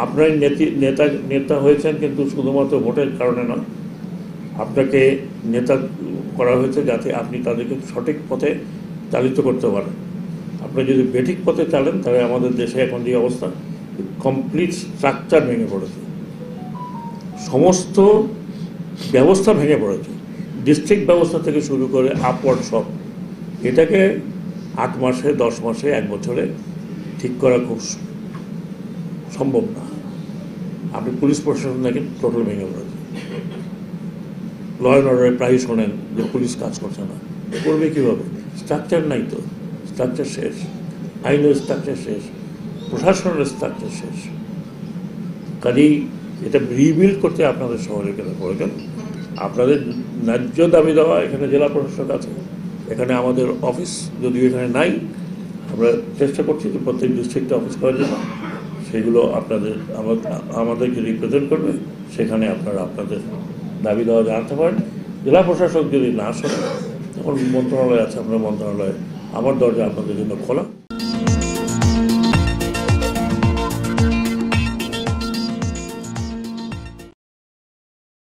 আপনার নেতা নেতা হয়েছেন কিন্তু শুধুমাত্র ভোটের কারণে না, আপনাকে নেতা করা হয়েছে যাতে আপনি তাদেরকে সঠিক পথে চালিত করতে পারেন। আপনি যদি বেঠিক পথে চালেন তাহলে আমাদের দেশে এখন যে অবস্থা, কমপ্লিট স্ট্রাকচার ভেঙে পড়েছে, সমস্ত ব্যবস্থা ভেঙে পড়েছে, ডিস্ট্রিক্ট ব্যবস্থা থেকে শুরু করে আপওয়ার্ড সব। এটাকে 8 মাসে, 10 মাসে, 1 বছরে ঠিক করা খুব সম্ভব না। আপনি পুলিশ প্রশাসন দেখেন টোটাল ভেঙে পড়েছে। ল অ্যান্ড অর্ডারে প্রায় শোনেন যে পুলিশ কাজ করছে না, করবে কীভাবে? স্ট্রাকচার নাই তো, স্ট্রাকচার শেষ, আইনের স্ট্রাকচার শেষ, প্রশাসনের স্ট্রাকচার শেষ। কাজেই এটা রিবিল্ড করতে আপনাদের শহরে কেন প্রয়োজন। আপনাদের ন্যায্য দাবি দেওয়া, এখানে জেলা প্রশাসক আছে, এখানে আমাদের অফিস যদিও এখানে নাই, আমরা চেষ্টা করছি যে প্রত্যেক ডিস্ট্রিক্টে অফিস করার জন্য। সেগুলো আপনাদের আমাদেরকে রিপ্রেজেন্ট করবে, সেখানে আপনারা আপনাদের দাবি দেওয়া জানাতে পারেন। জেলা প্রশাসক যদি না শোনে তখন মন্ত্রণালয় আছে, আপনার মন্ত্রণালয়ে আমার দরজা আপনাদের জন্য খোলা।